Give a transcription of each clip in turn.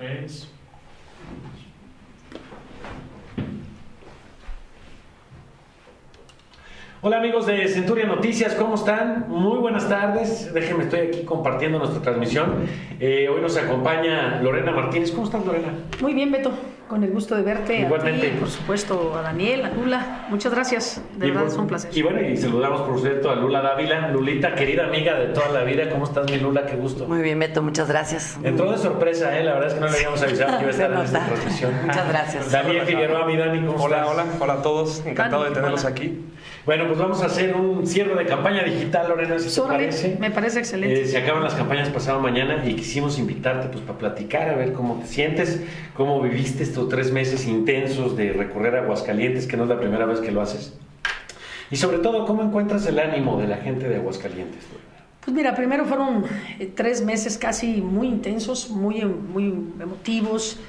3. Hola amigos de Centuria Noticias, ¿cómo están? Muy buenas tardes. Déjenme, estoy aquí compartiendo nuestra transmisión. Hoy nos acompaña Lorena Martínez. ¿Cómo estás, Lorena? Muy bien, Beto. Con el gusto de verte. Igualmente. A ti, por supuesto, a Daniel, a Lula. Muchas gracias. De verdad es un placer. Y bueno, y saludamos por cierto a Lula Dávila. Lulita, querida amiga de toda la vida. ¿Cómo estás, mi Lula? Qué gusto. Muy bien, Beto. Muchas gracias. Entró de sorpresa, la verdad es que no le habíamos avisado que iba a estar en esta transmisión. Muchas gracias. Daniel Figueroa, mi Dani, ¿cómo estás? Hola a todos. Encantado de tenerlos aquí. Bueno, pues vamos a hacer un cierre de campaña digital, Lorena, si te parece. Me parece excelente. Se acaban las campañas pasado mañana y quisimos invitarte pues para platicar, a ver cómo te sientes, cómo viviste estos 3 meses intensos de recorrer Aguascalientes, que no es la primera vez que lo haces. Y sobre todo, ¿cómo encuentras el ánimo de la gente de Aguascalientes, Lorena? Pues mira, primero fueron 3 meses casi muy intensos, muy emotivos,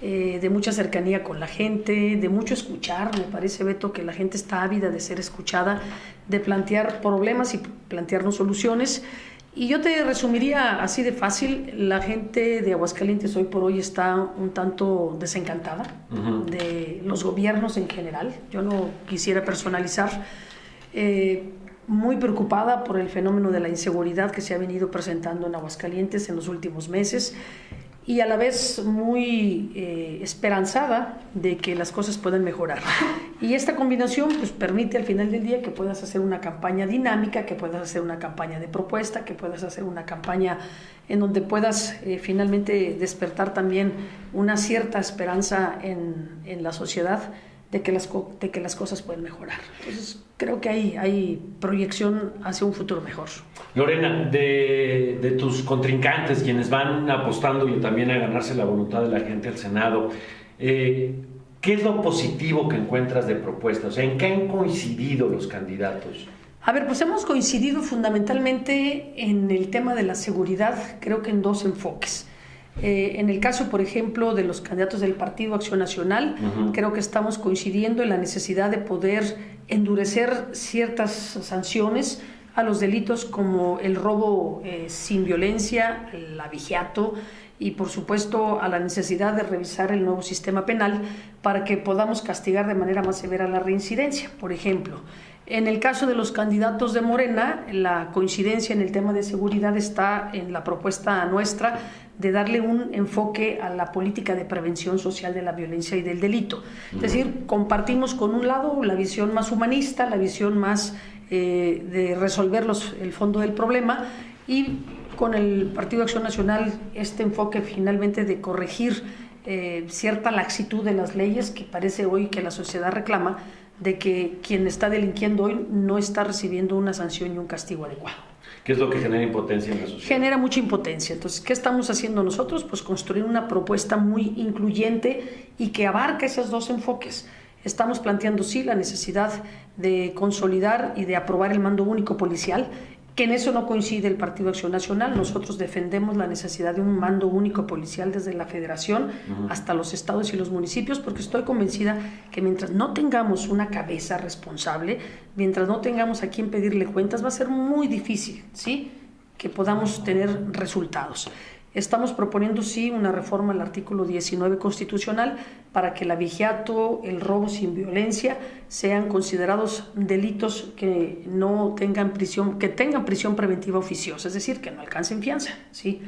de mucha cercanía con la gente, de mucho escuchar. Me parece, Beto, que la gente está ávida de ser escuchada, de plantear problemas y plantearnos soluciones. Y yo te resumiría así de fácil: la gente de Aguascalientes hoy por hoy está un tanto desencantada de los gobiernos en general. Yo no quisiera personalizar. Muy preocupada por el fenómeno de la inseguridad que se ha venido presentando en Aguascalientes en los últimos meses, y a la vez muy esperanzada de que las cosas puedan mejorar. Y esta combinación pues permite al final del día que puedas hacer una campaña dinámica, que puedas hacer una campaña de propuesta, que puedas hacer una campaña en donde puedas finalmente despertar también una cierta esperanza en la sociedad de que las cosas pueden mejorar. Entonces creo que hay proyección hacia un futuro mejor. Lorena, de tus contrincantes, quienes van apostando y también a ganarse la voluntad de la gente al Senado, ¿qué es lo positivo que encuentras de propuestas? O sea, ¿en qué han coincidido los candidatos? A ver, pues hemos coincidido fundamentalmente en el tema de la seguridad, creo que en 2 enfoques. En el caso, por ejemplo, de los candidatos del Partido Acción Nacional, creo que estamos coincidiendo en la necesidad de poder endurecer ciertas sanciones a los delitos como el robo sin violencia, el abigeato, y por supuesto a la necesidad de revisar el nuevo sistema penal para que podamos castigar de manera más severa la reincidencia. Por ejemplo, en el caso de los candidatos de Morena, la coincidencia en el tema de seguridad está en la propuesta nuestra de darle un enfoque a la política de prevención social de la violencia y del delito. Es decir, compartimos con un lado la visión más humanista, la visión más de resolver el fondo del problema, y con el Partido Acción Nacional este enfoque finalmente de corregir cierta laxitud de las leyes que parece hoy que la sociedad reclama, de que quien está delinquiendo hoy no está recibiendo una sanción y un castigo adecuado. ¿Qué es lo que genera impotencia en la sociedad? Genera mucha impotencia. Entonces, ¿qué estamos haciendo nosotros? Pues construir una propuesta muy incluyente y que abarca esos 2 enfoques. Estamos planteando, sí, la necesidad de consolidar y de aprobar el mando único policial, que en eso no coincide el Partido Acción Nacional. Nosotros defendemos la necesidad de un mando único policial desde la federación hasta los estados y los municipios, porque estoy convencida que mientras no tengamos una cabeza responsable, mientras no tengamos a quien pedirle cuentas, va a ser muy difícil, ¿sí?, que podamos tener resultados. Estamos proponiendo, sí, una reforma al artículo 19 constitucional para que el abigeato, el robo sin violencia, sean considerados delitos que no tengan prisión, que tengan prisión preventiva oficiosa, es decir, que no alcancen fianza, ¿sí?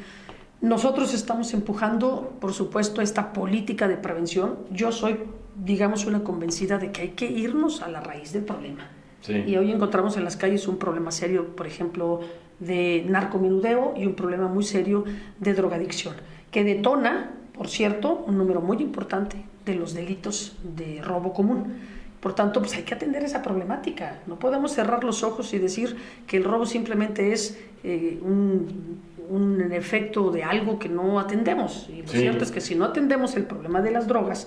Nosotros estamos empujando, por supuesto, esta política de prevención. Yo soy, digamos, una convencida de que hay que irnos a la raíz del problema. Sí. Y hoy encontramos en las calles un problema serio, por ejemplo, de narcomenudeo, y un problema muy serio de drogadicción, que detona, por cierto, un número muy importante de los delitos de robo común. Por tanto, pues hay que atender esa problemática. No podemos cerrar los ojos y decir que el robo simplemente es un efecto de algo que no atendemos. Y lo cierto es que si no atendemos el problema de las drogas,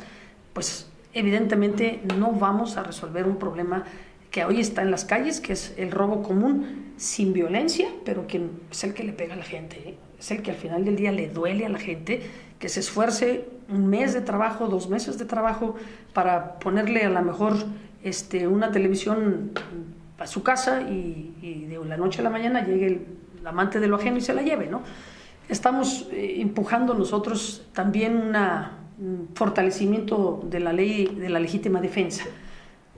pues evidentemente no vamos a resolver un problema que hoy está en las calles, que es el robo común sin violencia, pero que es el que le pega a la gente, es el que al final del día le duele a la gente, que se esfuerce 1 mes de trabajo, 2 meses de trabajo para ponerle a lo mejor una televisión a su casa y de la noche a la mañana llegue el amante de lo ajeno y se la lleve, ¿no? Estamos empujando nosotros también un fortalecimiento de la ley de la legítima defensa.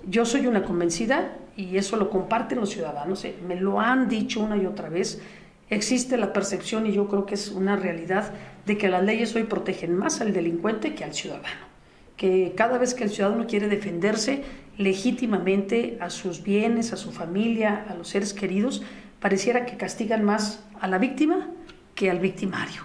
Yo soy una convencida, y eso lo comparten los ciudadanos, me lo han dicho una y otra vez, existe la percepción, y yo creo que es una realidad, de que las leyes hoy protegen más al delincuente que al ciudadano. Que cada vez que el ciudadano quiere defenderse legítimamente a sus bienes, a su familia, a los seres queridos, pareciera que castigan más a la víctima que al victimario.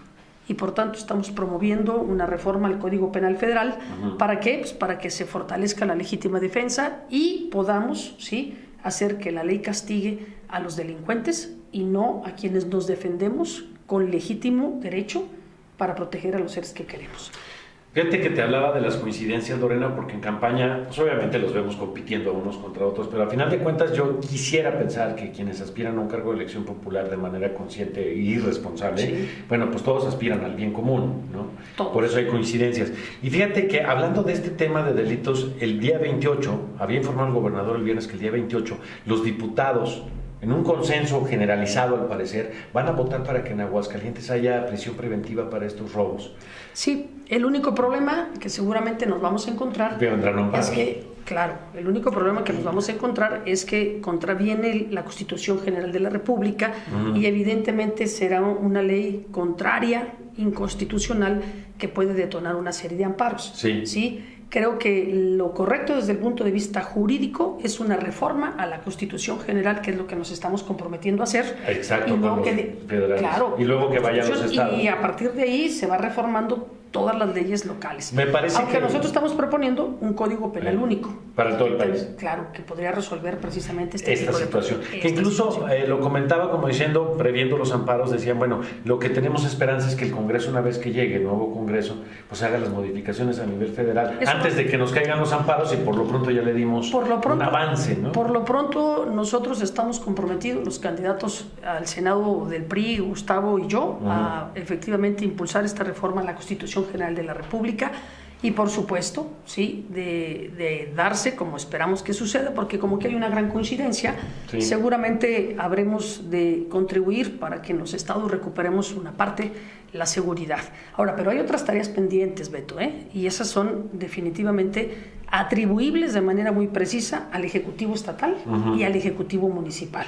Y por tanto estamos promoviendo una reforma al Código Penal Federal. ¿Para qué? Pues para que se fortalezca la legítima defensa y podamos, ¿sí?, hacer que la ley castigue a los delincuentes y no a quienes nos defendemos con legítimo derecho para proteger a los seres que queremos. Fíjate que te hablaba de las coincidencias, Lorena, porque en campaña, pues obviamente los vemos compitiendo unos contra otros, pero al final de cuentas yo quisiera pensar que quienes aspiran a un cargo de elección popular de manera consciente y responsable, sí, bueno, pues todos aspiran al bien común, ¿no? Todos. Por eso hay coincidencias. Y fíjate que hablando de este tema de delitos, el día 28, había informado el gobernador el viernes que el día 28, los diputados, en un consenso generalizado al parecer, van a votar para que en Aguascalientes haya prisión preventiva para estos robos. Sí, el único problema que seguramente nos vamos a encontrar es que, claro, el único problema que nos vamos a encontrar es que contraviene la Constitución General de la República y evidentemente será una ley contraria, inconstitucional, que puede detonar una serie de amparos. Sí. ¿Sí? Creo que lo correcto desde el punto de vista jurídico es una reforma a la Constitución General, que es lo que nos estamos comprometiendo a hacer. Exacto, y con los federales. Claro, y luego que vayan los estados. Y a partir de ahí se va reformando todas las leyes locales. Me parece Aunque nosotros estamos proponiendo un código penal único. Para todo el país. Claro, que podría resolver precisamente esta situación. Que incluso lo comentaba como diciendo, previendo los amparos, decían, bueno, lo que tenemos esperanza es que el Congreso, una vez que llegue el nuevo Congreso, pues haga las modificaciones a nivel federal, antes de que nos caigan los amparos, y por lo pronto ya le dimos un avance, ¿no? Por lo pronto nosotros estamos comprometidos, los candidatos al Senado del PRI, Gustavo y yo, a efectivamente impulsar esta reforma a la Constitución General de la República y por supuesto, sí, de darse como esperamos que suceda, porque como que hay una gran coincidencia, sí, seguramente habremos de contribuir para que en los estados recuperemos una parte, la seguridad. Ahora, pero hay otras tareas pendientes, Beto, y esas son definitivamente atribuibles de manera muy precisa al Ejecutivo Estatal y al Ejecutivo Municipal.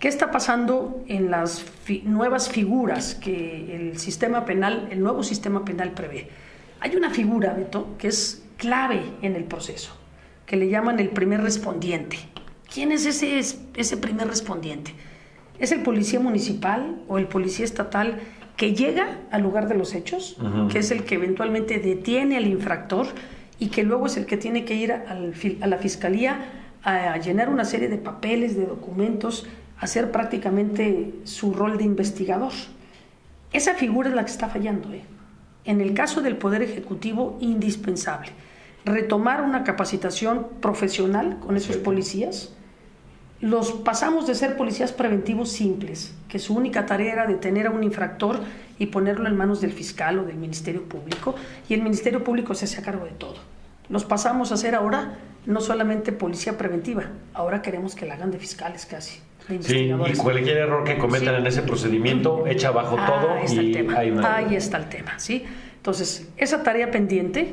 ¿Qué está pasando en las nuevas figuras que el sistema penal, el nuevo sistema penal prevé? Hay una figura, Beto, que es clave en el proceso, que le llaman el primer respondiente. ¿Quién es ese primer respondiente? ¿Es el policía municipal o el policía estatal que llega al lugar de los hechos, que es el que eventualmente detiene al infractor y que luego es el que tiene que ir a la fiscalía a llenar una serie de papeles, de documentos, hacer prácticamente su rol de investigador? Esa figura es la que está fallando. En el caso del Poder Ejecutivo, indispensable retomar una capacitación profesional con esos policías. Los pasamos de ser policías preventivos simples, que su única tarea era detener a un infractor y ponerlo en manos del fiscal o del Ministerio Público, y el Ministerio Público se hace cargo de todo. Los pasamos a ser ahora no solamente policía preventiva, ahora queremos que la hagan de fiscales casi. Sí, y cualquier error que cometan en ese procedimiento echa abajo todo y ahí está el tema, ¿sí? Entonces, esa tarea pendiente,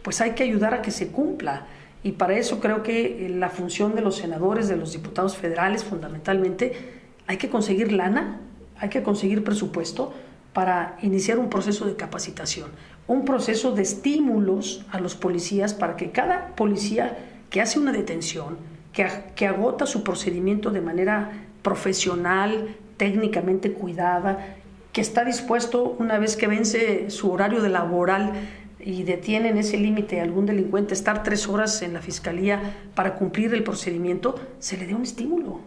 pues hay que ayudar a que se cumpla, y para eso creo que la función de los senadores, de los diputados federales, fundamentalmente, hay que conseguir lana, hay que conseguir presupuesto para iniciar un proceso de capacitación, un proceso de estímulos a los policías para que cada policía que hace una detención, que agota su procedimiento de manera profesional, técnicamente cuidada, que está dispuesto, una vez que vence su horario de laboral y detiene en ese límite a algún delincuente, estar 3 horas en la fiscalía para cumplir el procedimiento, se le dé un estímulo.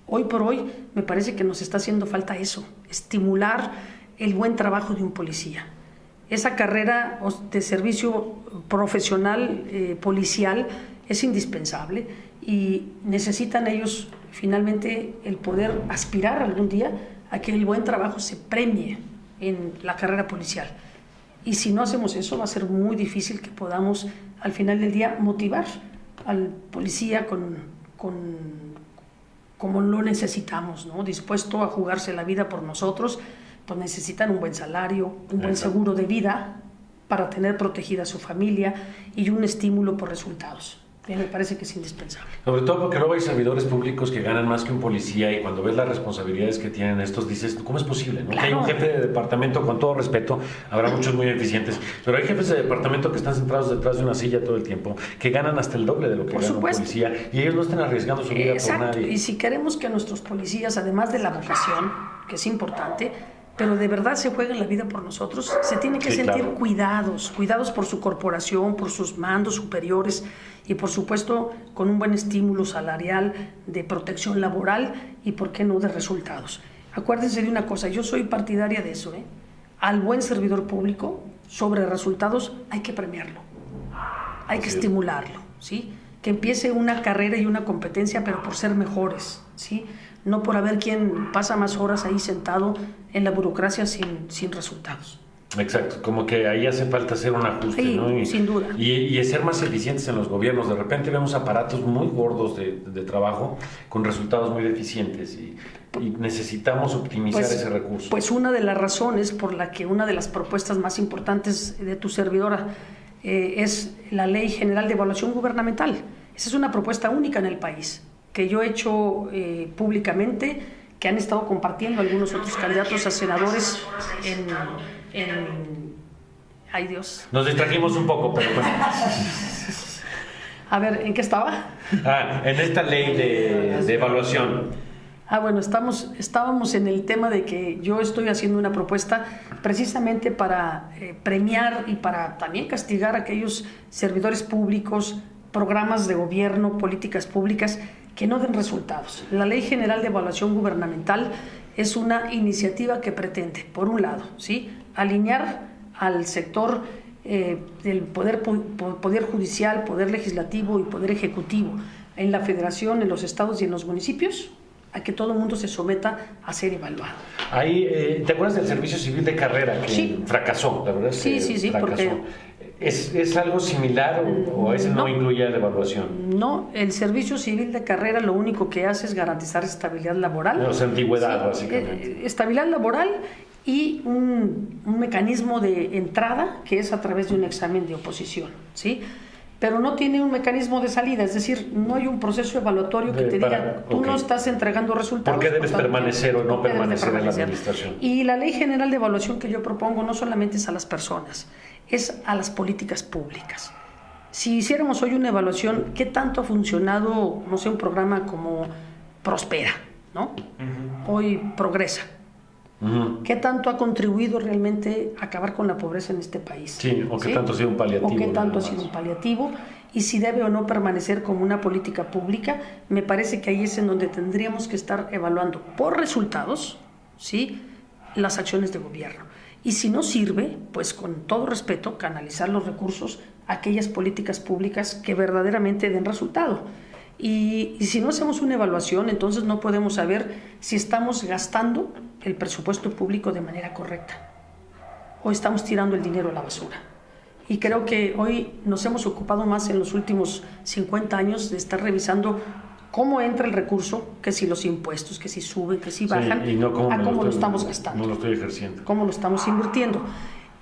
Hoy por hoy me parece que nos está haciendo falta eso, estimular el buen trabajo de un policía. Esa carrera de servicio profesional policial es indispensable y necesitan ellos finalmente el poder aspirar algún día a que el buen trabajo se premie en la carrera policial. Y si no hacemos eso, va a ser muy difícil que podamos al final del día motivar al policía como lo necesitamos, ¿no? Dispuesto a jugarse la vida por nosotros, pues necesitan un buen salario, un buen seguro de vida para tener protegida a su familia y un estímulo por resultados. Me parece que es indispensable. Sobre todo porque luego hay servidores públicos que ganan más que un policía y cuando ves las responsabilidades que tienen estos dices, ¿cómo es posible? ¿No? Claro. Que hay un jefe de departamento, con todo respeto, habrá muchos muy eficientes, pero hay jefes de departamento que están sentados detrás de una silla todo el tiempo, que ganan hasta el doble de lo que gana un policía y ellos no están arriesgando su vida por nadie. Y si queremos que nuestros policías, además de la vocación, que es importante, pero de verdad se jueguen la vida por nosotros, se tienen que sentir cuidados por su corporación, por sus mandos superiores y por supuesto con un buen estímulo salarial, de protección laboral y por qué no de resultados. Acuérdense de una cosa, yo soy partidaria de eso, al buen servidor público sobre resultados hay que premiarlo, hay que estimularlo, ¿sí? Que empiece una carrera y una competencia, pero por ser mejores, ¿sí? No por haber quien pasa más horas ahí sentado en la burocracia sin resultados. Exacto, como que ahí hace falta hacer un ajuste, sí, ¿no? Sin duda. Y ser más eficientes en los gobiernos. De repente vemos aparatos muy gordos de trabajo con resultados muy deficientes y necesitamos optimizar ese recurso. Pues una de las razones por la que una de las propuestas más importantes de tu servidora es la Ley General de Evaluación Gubernamental. Esa es una propuesta única en el país, que yo he hecho públicamente, que han estado compartiendo algunos otros candidatos a senadores ¡ay, Dios! Nos distrajimos un poco, pero bueno. A ver, ¿en qué estaba? En esta ley de evaluación. Bueno, estábamos en el tema de que yo estoy haciendo una propuesta precisamente para premiar y para también castigar a aquellos servidores públicos, programas de gobierno, políticas públicas que no den resultados. La Ley General de Evaluación Gubernamental es una iniciativa que pretende, por un lado, ¿sí?, alinear al sector del poder judicial, poder legislativo y poder ejecutivo en la federación, en los estados y en los municipios, a que todo el mundo se someta a ser evaluado. Ahí, ¿te acuerdas del servicio civil de carrera que fracasó? La verdad es que sí, fracasó. porque ¿Es algo similar o ese no incluye la evaluación? No, el servicio civil de carrera lo único que hace es garantizar estabilidad laboral. O sea, antigüedad, básicamente. Estabilidad laboral y un mecanismo de entrada que es a través de un examen de oposición, ¿sí? Pero no tiene un mecanismo de salida, es decir, no hay un proceso evaluatorio que te diga, tú no estás entregando resultados. ¿Por qué debes permanecer o no permanecer en la administración? Y la Ley General de Evaluación que yo propongo no solamente es a las personas, es a las políticas públicas. Si hiciéramos hoy una evaluación, ¿qué tanto ha funcionado, no sé, un programa como Prospera, ¿no? Hoy Progresa. ¿Qué tanto ha contribuido realmente a acabar con la pobreza en este país? Sí, o qué tanto ha sido un paliativo. O qué tanto ha sido un paliativo, y si debe o no permanecer como una política pública. Me parece que ahí es en donde tendríamos que estar evaluando por resultados, ¿sí?, las acciones de gobierno. Y si no sirve, pues con todo respeto, canalizar los recursos a aquellas políticas públicas que verdaderamente den resultado. Y si no hacemos una evaluación, entonces no podemos saber si estamos gastando el presupuesto público de manera correcta o estamos tirando el dinero a la basura. Y creo que hoy nos hemos ocupado más en los últimos 50 años de estar revisando cómo entra el recurso, que si los impuestos, que si suben, que si bajan, y no cómo lo estamos gastando. No lo estoy ejerciendo. Cómo lo estamos invirtiendo.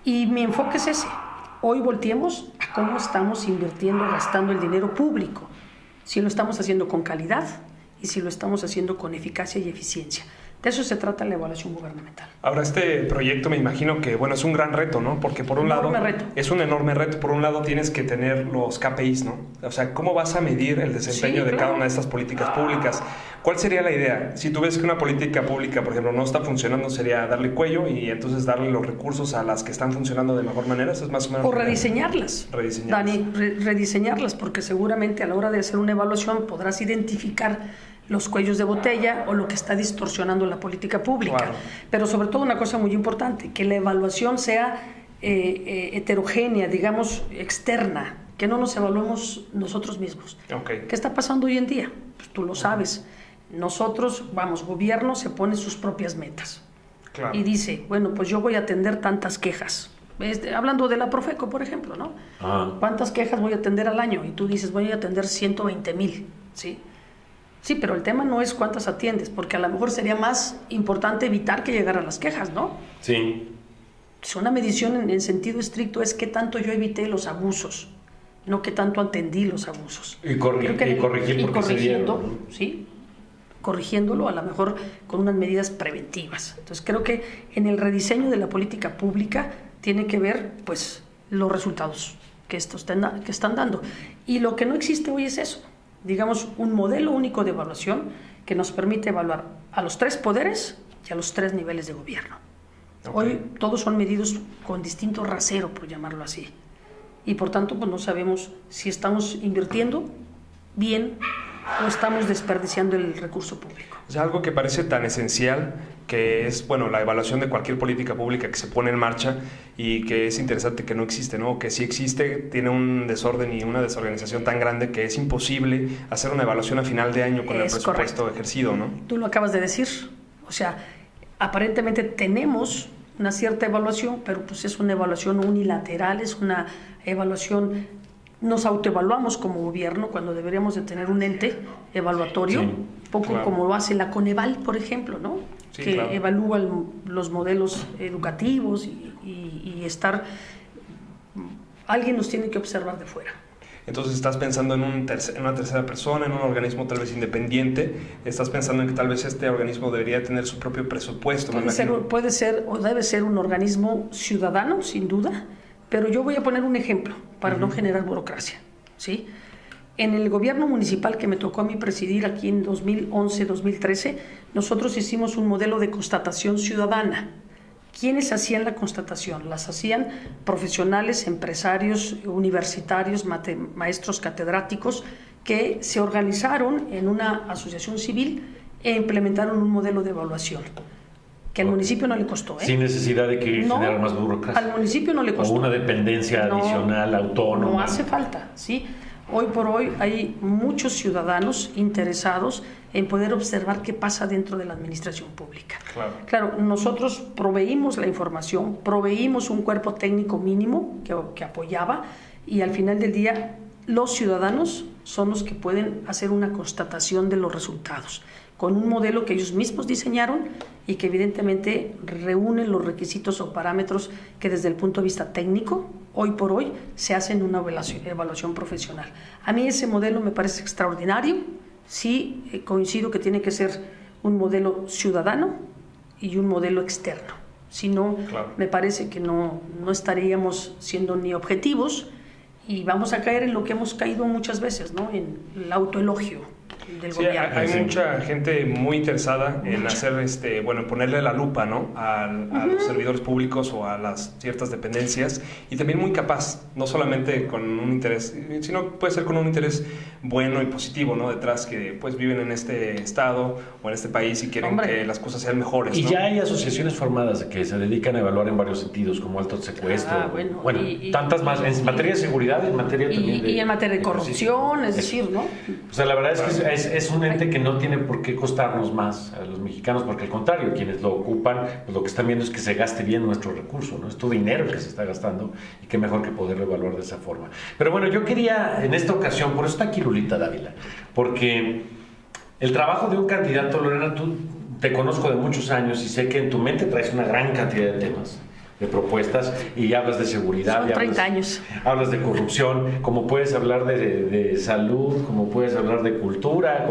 Y mi enfoque es ese. Hoy volteemos a cómo estamos invirtiendo, gastando el dinero público. Si lo estamos haciendo con calidad y si lo estamos haciendo con eficacia y eficiencia. De eso se trata la evaluación gubernamental. Ahora, este proyecto me imagino que, bueno, es un gran reto, ¿no? Porque por un lado es un enorme reto. Por un lado tienes que tener los KPIs, ¿no? O sea, ¿cómo vas a medir el desempeño de cada una de estas políticas públicas? ¿Cuál sería la idea? Si tú ves que una política pública, por ejemplo, no está funcionando, sería darle cuello y entonces darle los recursos a las que están funcionando de mejor manera. Eso es más o menos. O rediseñarlas. Dani, rediseñarlas, porque seguramente a la hora de hacer una evaluación podrás identificar los cuellos de botella o lo que está distorsionando la política pública. Claro. Pero sobre todo una cosa muy importante, que la evaluación sea heterogénea, digamos, externa, que no nos evaluemos nosotros mismos. Okay. ¿Qué está pasando hoy en día? Pues tú lo sabes. Nosotros, gobierno se pone sus propias metas. Claro. Y dice, bueno, pues yo voy a atender tantas quejas. Hablando de la Profeco, por ejemplo, ¿no? ¿Cuántas quejas voy a atender al año? Y tú dices, voy a atender 120,000, ¿sí? Sí, pero el tema no es cuántas atiendes, porque a lo mejor sería más importante evitar que llegaran las quejas, ¿no? Sí. Si una medición en sentido estricto es qué tanto yo evité los abusos, no qué tanto atendí los abusos. Y corrigiendo, ¿sí? Corrigiéndolo a lo mejor con unas medidas preventivas. Entonces creo que en el rediseño de la política pública tiene que ver pues los resultados que están dando. Y lo que no existe hoy es eso, digamos, un modelo único de evaluación que nos permite evaluar a los 3 poderes y a los 3 niveles de gobierno. Okay. Hoy todos son medidos con distinto rasero, por llamarlo así. Y por tanto pues no sabemos si estamos invirtiendo bien o estamos desperdiciando el recurso público. O sea, algo que parece tan esencial, que es, bueno, la evaluación de cualquier política pública que se pone en marcha y que es interesante que no existe, ¿no? Que si existe, tiene un desorden y una desorganización tan grande que es imposible hacer una evaluación a final de año con el presupuesto ejercido, ¿no? Tú lo acabas de decir. O sea, aparentemente tenemos una cierta evaluación, pero pues es una evaluación unilateral, es una evaluación, nos autoevaluamos como gobierno cuando deberíamos de tener un ente evaluatorio, sí, poco claro, como lo hace la Coneval, por ejemplo, ¿no? Sí, que claro, evalúa los modelos educativos y estar, alguien nos tiene que observar de fuera. Entonces estás pensando en una tercera persona, en un organismo tal vez independiente, estás pensando en que tal vez este organismo debería tener su propio presupuesto. Puede ser o debe ser un organismo ciudadano, sin duda, pero yo voy a poner un ejemplo para no generar burocracia, ¿sí? En el gobierno municipal que me tocó a mí presidir aquí en 2011-2013, nosotros hicimos un modelo de constatación ciudadana. ¿Quiénes hacían la constatación? Las hacían profesionales, empresarios, universitarios, maestros catedráticos que se organizaron en una asociación civil e implementaron un modelo de evaluación que al municipio no le costó. Sin necesidad de que generara más burocracia. Al municipio no le costó. O una dependencia adicional, autónoma. No hace falta, ¿sí? Hoy por hoy hay muchos ciudadanos interesados en poder observar qué pasa dentro de la administración pública. Claro, nosotros proveímos la información, proveímos un cuerpo técnico mínimo que apoyaba, y al final del día los ciudadanos son los que pueden hacer una constatación de los resultados con un modelo que ellos mismos diseñaron y que evidentemente reúne los requisitos o parámetros que desde el punto de vista técnico, hoy por hoy, se hacen una evaluación profesional. A mí ese modelo me parece extraordinario. Sí, coincido que tiene que ser un modelo ciudadano y un modelo externo. Si no, claro, me parece que no estaríamos siendo ni objetivos y vamos a caer en lo que hemos caído muchas veces, ¿no? En el autoelogio del gobierno. Hay mucha gente muy interesada en hacer, en ponerle la lupa, ¿no? a los servidores públicos o a las ciertas dependencias, y también muy capaz, no solamente con un interés, sino puede ser con un interés bueno y positivo, ¿no? Detrás, que pues viven en este estado o en este país y quieren que las cosas sean mejores, y ¿no? ya hay asociaciones formadas que se dedican a evaluar en varios sentidos, como alto secuestro, tantas más, en materia de seguridad, en materia también y en materia de corrupción, es decir, ¿no? O sea, la verdad es que es un ente que no tiene por qué costarnos más a los mexicanos, porque al contrario, quienes lo ocupan, pues lo que están viendo es que se gaste bien nuestro recurso, ¿no? Es tu dinero que se está gastando, y qué mejor que poderlo evaluar de esa forma. Pero bueno, yo quería en esta ocasión, por eso está aquí Lulita Dávila, porque el trabajo de un candidato, Lorena, tú te conozco de muchos años y sé que en tu mente traes una gran cantidad de temas, de propuestas, y hablas de seguridad. Son 30 años. Hablas de corrupción, como puedes hablar de salud, como puedes hablar de cultura,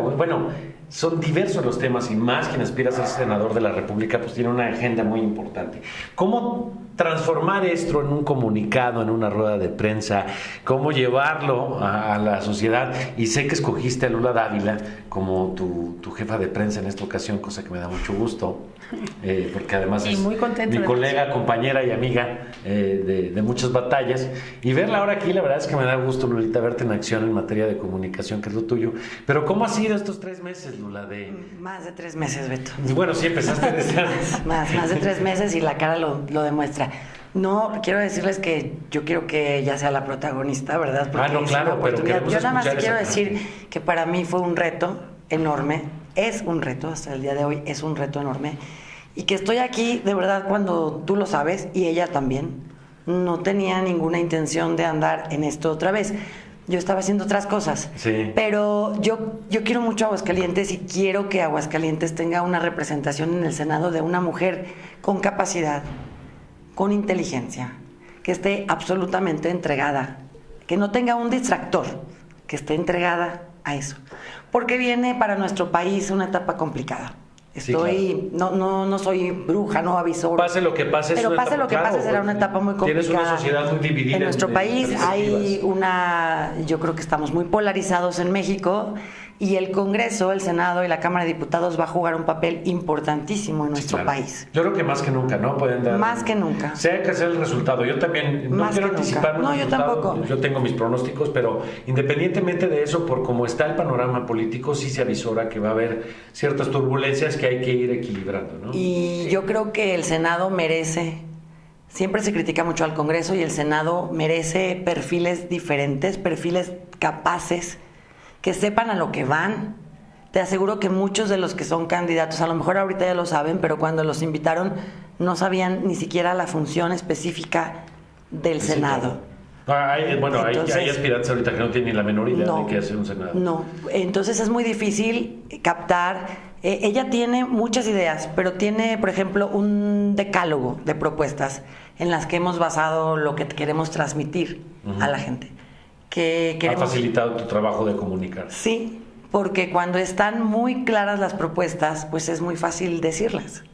son diversos los temas, y más quien aspira a ser senador de la República pues tiene una agenda muy importante. ¿Cómo transformar esto en un comunicado, en una rueda de prensa? ¿Cómo llevarlo a la sociedad? Y sé que escogiste a Lula Dávila como tu jefa de prensa en esta ocasión, cosa que me da mucho gusto, porque además es muy mi colega, compañera y amiga de muchas batallas, y verla ahora aquí, la verdad es que me da gusto, Lulita, verte en acción en materia de comunicación, que es lo tuyo. Pero ¿cómo ha sido estos 3 meses, Lula? Más de 3 meses, Beto. Bueno, sí, empezaste desde antes. Más de 3 meses, y la cara lo demuestra. No, quiero decirles que yo quiero que ella sea la protagonista, ¿verdad? Porque no, claro, pero yo nada más quiero decir que para mí fue un reto enorme, es un reto, hasta el día de hoy es un reto enorme, y que estoy aquí, de verdad, cuando tú lo sabes, y ella también, no tenía ninguna intención de andar en esto otra vez, Yo estaba haciendo otras cosas. Sí. Pero yo quiero mucho a Aguascalientes y quiero que Aguascalientes tenga una representación en el Senado de una mujer con capacidad, con inteligencia, que esté absolutamente entregada, que no tenga un distractor, que esté entregada a eso. Porque viene para nuestro país una etapa complicada. Estoy, sí, claro. No soy bruja, no avisor. Pase lo que pase, pero pase lo que pase, será una etapa muy complicada. Tienes una sociedad muy dividida. En nuestro país hay yo creo que estamos muy polarizados en México, y el Congreso, el Senado y la Cámara de Diputados va a jugar un papel importantísimo en nuestro país. Yo creo que más que nunca, ¿no? Pueden dar. Más que nunca. Sea que sea el resultado. Yo también no quiero anticipar. No, yo tampoco. Yo tengo mis pronósticos, pero independientemente de eso, por cómo está el panorama político, sí se avisora que va a haber ciertas turbulencias que hay que ir equilibrando, ¿no? Y yo creo que el Senado merece. Siempre se critica mucho al Congreso, y el Senado merece perfiles diferentes, perfiles capaces, que sepan a lo que van. Te aseguro que muchos de los que son candidatos, a lo mejor ahorita ya lo saben, pero cuando los invitaron no sabían ni siquiera la función específica del Senado. Hay aspirantes ahorita que no tienen ni la menor idea de qué hacer un Senado. No, entonces es muy difícil captar. Ella tiene muchas ideas, pero tiene, por ejemplo, un decálogo de propuestas en las que hemos basado lo que queremos transmitir a la gente. Ha facilitado tu trabajo de comunicar. Sí, porque cuando están muy claras las propuestas, pues es muy fácil decirlas.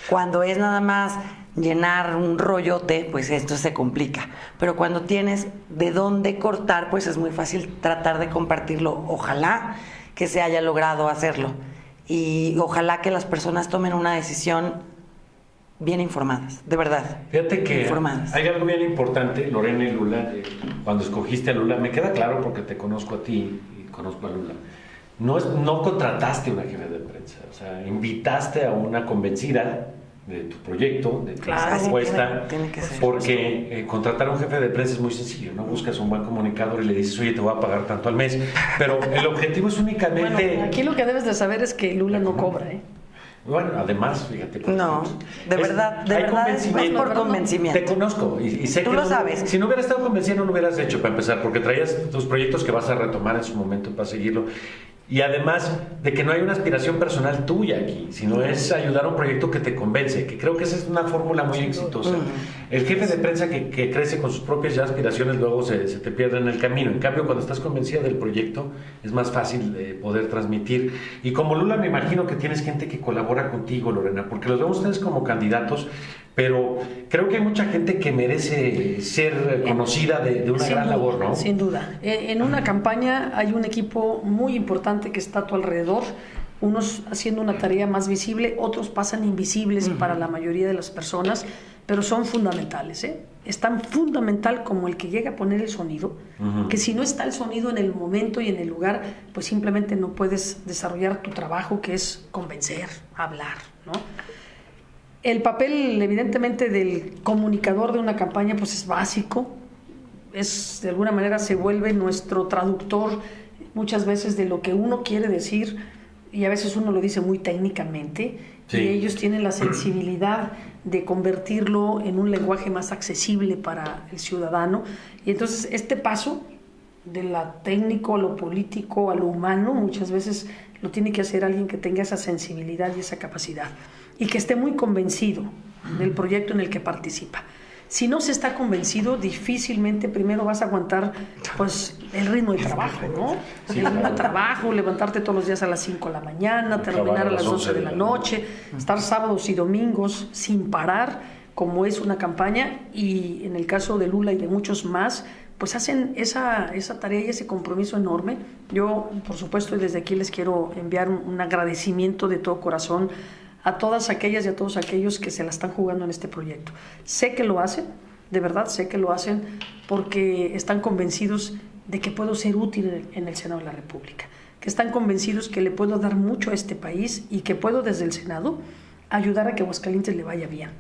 Cuando es nada más llenar un rollote, pues esto se complica. Pero cuando tienes de dónde cortar, pues es muy fácil tratar de compartirlo. Ojalá que se haya logrado hacerlo, y ojalá que las personas tomen una decisión bien informadas, de verdad. Fíjate que hay algo bien importante, Lorena y Lula, cuando escogiste a Lula, me queda claro porque te conozco a ti y conozco a Lula. No contrataste una jefe de prensa, o sea, invitaste a una convencida de tu proyecto, de tu propuesta, tiene que ser. Porque contratar a un jefe de prensa es muy sencillo, ¿no? Buscas un buen comunicador y le dices, oye, te voy a pagar tanto al mes, pero el objetivo es únicamente... Bueno, aquí lo que debes de saber es que Lula no cobra, ¿eh? Bueno, además, fíjate. No, de verdad es por convencimiento. Te conozco y sé que tú lo sabes. Si no hubieras estado convencido, no lo hubieras hecho, para empezar, porque traías tus proyectos que vas a retomar en su momento para seguirlo. Y además de que no hay una aspiración personal tuya aquí, sino es ayudar a un proyecto que te convence, que creo que esa es una fórmula muy exitosa. El jefe de prensa que crece con sus propias aspiraciones luego se te pierde en el camino. En cambio, cuando estás convencida del proyecto, es más fácil poder transmitir. Y como Lula, me imagino que tienes gente que colabora contigo, Lorena, porque los vemos ustedes como candidatos, pero creo que hay mucha gente que merece ser conocida de una gran labor, ¿no? Sin duda. En una campaña hay un equipo muy importante que está a tu alrededor, unos haciendo una tarea más visible, otros pasan invisibles para la mayoría de las personas, pero son fundamentales, ¿eh? Es tan fundamental como el que llega a poner el sonido, que si no está el sonido en el momento y en el lugar, pues simplemente no puedes desarrollar tu trabajo, que es convencer, hablar, ¿no? El papel, evidentemente, del comunicador de una campaña, pues es básico, de alguna manera se vuelve nuestro traductor muchas veces de lo que uno quiere decir, y a veces uno lo dice muy técnicamente, y ellos tienen la sensibilidad de convertirlo en un lenguaje más accesible para el ciudadano. Y entonces este paso de lo técnico a lo político a lo humano, muchas veces lo tiene que hacer alguien que tenga esa sensibilidad y esa capacidad, y que esté muy convencido del proyecto en el que participa. Si no se está convencido, difícilmente primero vas a aguantar pues el ritmo de trabajo, ¿no? Sí, el ritmo de trabajo, levantarte todos los días a las 5 de la mañana, terminar a las 12 de la noche, estar sábados y domingos sin parar, como es una campaña, y en el caso de Lula y de muchos más, pues hacen esa tarea y ese compromiso enorme. Yo, por supuesto, desde aquí les quiero enviar un agradecimiento de todo corazón a todas aquellas y a todos aquellos que se la están jugando en este proyecto. Sé que lo hacen, de verdad sé que lo hacen porque están convencidos de que puedo ser útil en el Senado de la República, que están convencidos que le puedo dar mucho a este país y que puedo desde el Senado ayudar a que Aguascalientes le vaya bien.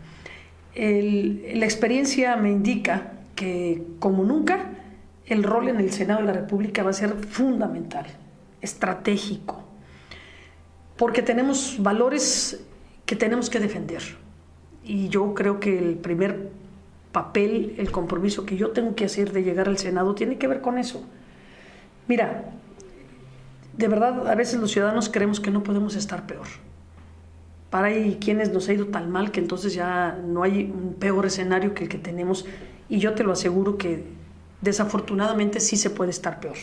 La experiencia me indica que, como nunca, el rol en el Senado de la República va a ser fundamental, estratégico, porque tenemos valores que tenemos que defender. Y yo creo que el primer papel, el compromiso que yo tengo que hacer de llegar al Senado tiene que ver con eso, Mira, de verdad, a veces los ciudadanos creemos que no podemos estar peor. Para hay quienes nos ha ido tan mal que entonces ya no hay un peor escenario que el que tenemos, y yo te lo aseguro que desafortunadamente sí se puede estar peor.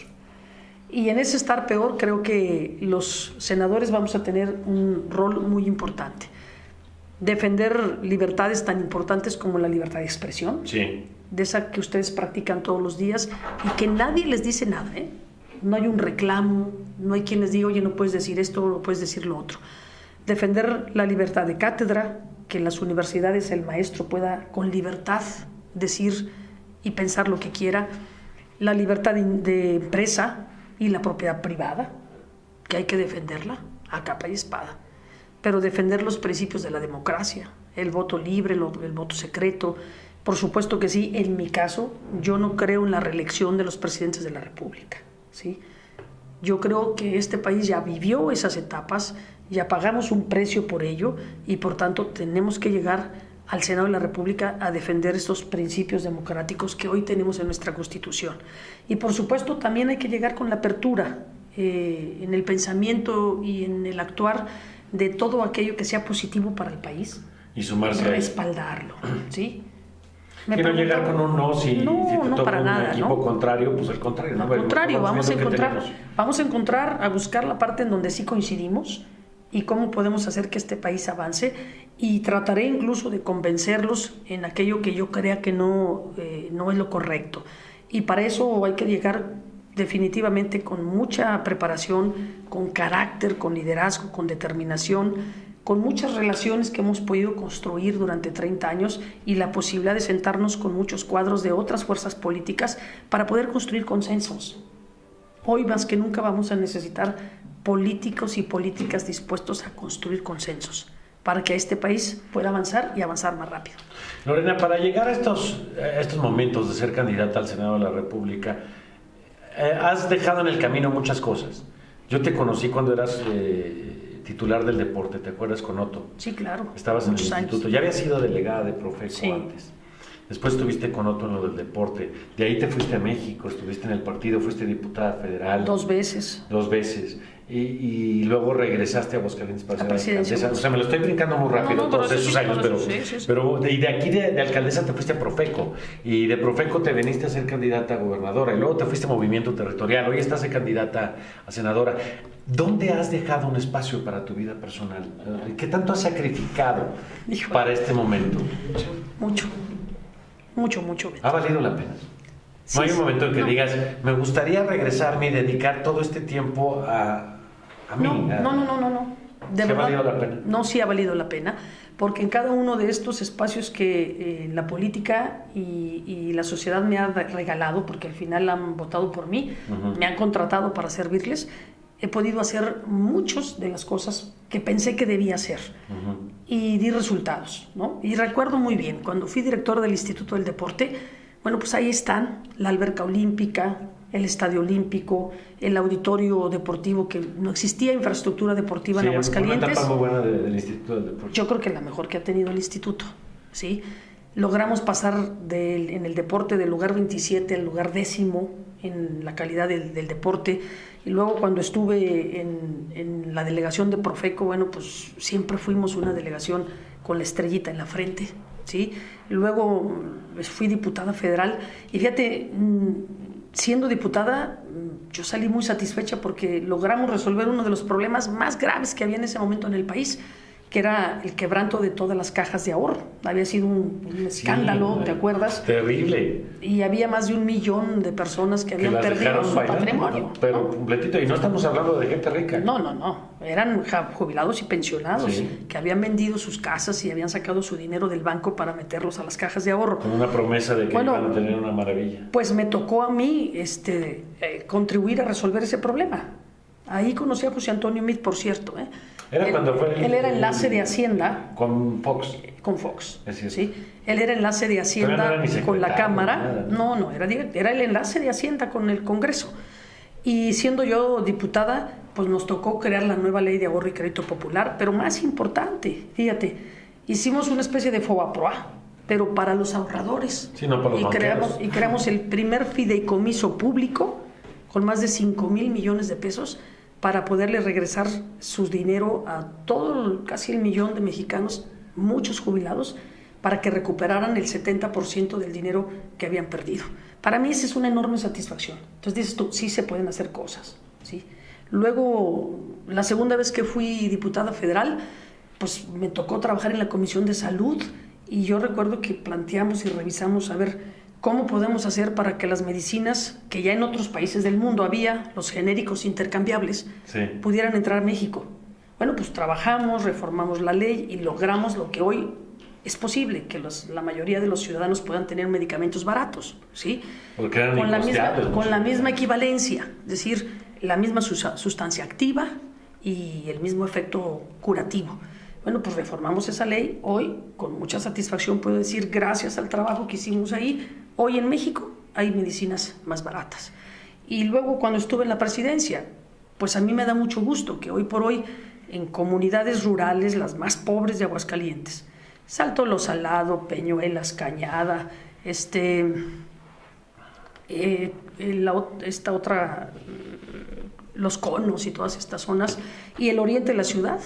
Y en ese estar peor creo que los senadores vamos a tener un rol muy importante. Defender libertades tan importantes como la libertad de expresión, sí, de esa que ustedes practican todos los días y que nadie les dice nada, ¿eh? No hay un reclamo, no hay quien les diga, oye, no puedes decir esto, no puedes decir lo otro. Defender la libertad de cátedra, que en las universidades el maestro pueda con libertad decir y pensar lo que quiera. La libertad de empresa y la propiedad privada, que hay que defenderla a capa y espada. Pero defender los principios de la democracia, el voto libre, el voto secreto. Por supuesto que sí, en mi caso, yo no creo en la reelección de los presidentes de la República, ¿sí? Yo creo que este país ya vivió esas etapas, ya pagamos un precio por ello y por tanto tenemos que llegar al Senado de la República a defender estos principios democráticos que hoy tenemos en nuestra Constitución. Y por supuesto también hay que llegar con la apertura en el pensamiento y en el actuar de todo aquello que sea positivo para el país. Y sumarse respaldarlo, ¿sí? Que no llegar con un no, si te toca un nada, equipo ¿no? contrario, pues al contrario. Al contrario, vamos a encontrar, a buscar la parte en donde sí coincidimos y cómo podemos hacer que este país avance, y trataré incluso de convencerlos en aquello que yo crea que no es lo correcto. Y para eso hay que llegar definitivamente con mucha preparación, con carácter, con liderazgo, con determinación, con muchas relaciones que hemos podido construir durante 30 años y la posibilidad de sentarnos con muchos cuadros de otras fuerzas políticas para poder construir consensos. Hoy más que nunca vamos a necesitar políticos y políticas dispuestos a construir consensos para que este país pueda avanzar y avanzar más rápido. Lorena, para llegar a estos momentos de ser candidata al Senado de la República, has dejado en el camino muchas cosas. Yo te conocí cuando eras titular del deporte, ¿te acuerdas, con Otto? Sí, claro. Estabas en el instituto, ya habías sido delegada de Profeco sí. antes. Después estuviste con Otto en lo del deporte. De ahí te fuiste a México, estuviste en el partido, fuiste diputada federal. 2 veces. 2 veces. Y luego regresaste a Aguascalientes para ser alcaldesa. O sea, me lo estoy brincando muy rápido todos esos años, pero de aquí de alcaldesa te fuiste a Profeco. Y de Profeco te veniste a ser candidata a gobernadora. Y luego te fuiste a Movimiento Territorial. Hoy estás de candidata a senadora. ¿Dónde has dejado un espacio para tu vida personal? ¿Qué tanto has sacrificado para este momento? Mucho. ¿Ha valido la pena? Sí, no hay un momento en que digas, me gustaría regresarme y dedicar todo este tiempo a mí. No. De verdad, ¿ha valido la pena? No, sí ha valido la pena, porque en cada uno de estos espacios que la política y la sociedad me ha regalado, porque al final han votado por mí, me han contratado para servirles, he podido hacer muchas de las cosas que pensé que debía hacer y di resultados, ¿no? Y recuerdo muy bien, cuando fui director del Instituto del Deporte, bueno, pues ahí están la alberca olímpica, el estadio olímpico, el auditorio deportivo, que no existía infraestructura deportiva en Aguascalientes. Una etapa muy buena del Instituto del Deporte. Yo creo que la mejor que ha tenido el instituto, ¿sí? Logramos pasar en el deporte del lugar 27 al lugar 10º en la calidad del deporte. Y luego cuando estuve en la delegación de Profeco, bueno, pues siempre fuimos una delegación con la estrellita en la frente, ¿sí? Luego fui diputada federal y fíjate, siendo diputada yo salí muy satisfecha porque logramos resolver uno de los problemas más graves que había en ese momento en el país, que era el quebranto de todas las cajas de ahorro. Había sido un escándalo, sí, ¿te acuerdas? Terrible. Y había más de 1 millón de personas que habían perdido su patrimonio. Pero ¿no? Completito, y no estamos hablando de gente rica. No. Eran jubilados y pensionados que habían vendido sus casas y habían sacado su dinero del banco para meterlos a las cajas de ahorro. Con una promesa de que iban a tener una maravilla. Pues me tocó a mí contribuir a resolver ese problema. Ahí conocí a José Antonio Meade, por cierto. Él era enlace de Hacienda. Con Fox. Con Fox. Es cierto. ¿Sí? Él era enlace de Hacienda con la Cámara. No, era el enlace de Hacienda con el Congreso. Y siendo yo diputada, pues nos tocó crear la nueva ley de ahorro y crédito popular. Pero más importante, fíjate, hicimos una especie de FOBAPROA, pero para los ahorradores. Sí, no para los banqueros. Y creamos el primer fideicomiso público con más de 5,000 millones de pesos para poderle regresar su dinero a casi 1,000,000 de mexicanos, muchos jubilados, para que recuperaran el 70% del dinero que habían perdido. Para mí esa es una enorme satisfacción. Entonces dices tú, sí se pueden hacer cosas, ¿sí? Luego, la segunda vez que fui diputada federal, pues me tocó trabajar en la Comisión de Salud y yo recuerdo que planteamos y revisamos a ver cómo podemos hacer para que las medicinas, que ya en otros países del mundo había, los genéricos intercambiables, pudieran entrar a México. Bueno, pues trabajamos, reformamos la ley y logramos lo que hoy es posible, que la mayoría de los ciudadanos puedan tener medicamentos baratos, ¿sí? Porque eran con la misma equivalencia, es decir, la misma sustancia activa y el mismo efecto curativo. Bueno, pues reformamos esa ley. Hoy, con mucha satisfacción puedo decir, gracias al trabajo que hicimos ahí, hoy en México hay medicinas más baratas. Y luego, cuando estuve en la presidencia, pues a mí me da mucho gusto que hoy por hoy, en comunidades rurales, las más pobres de Aguascalientes, Salto Lo Salado, Peñuelas, Cañada, Los Conos y todas estas zonas, y el oriente de la ciudad,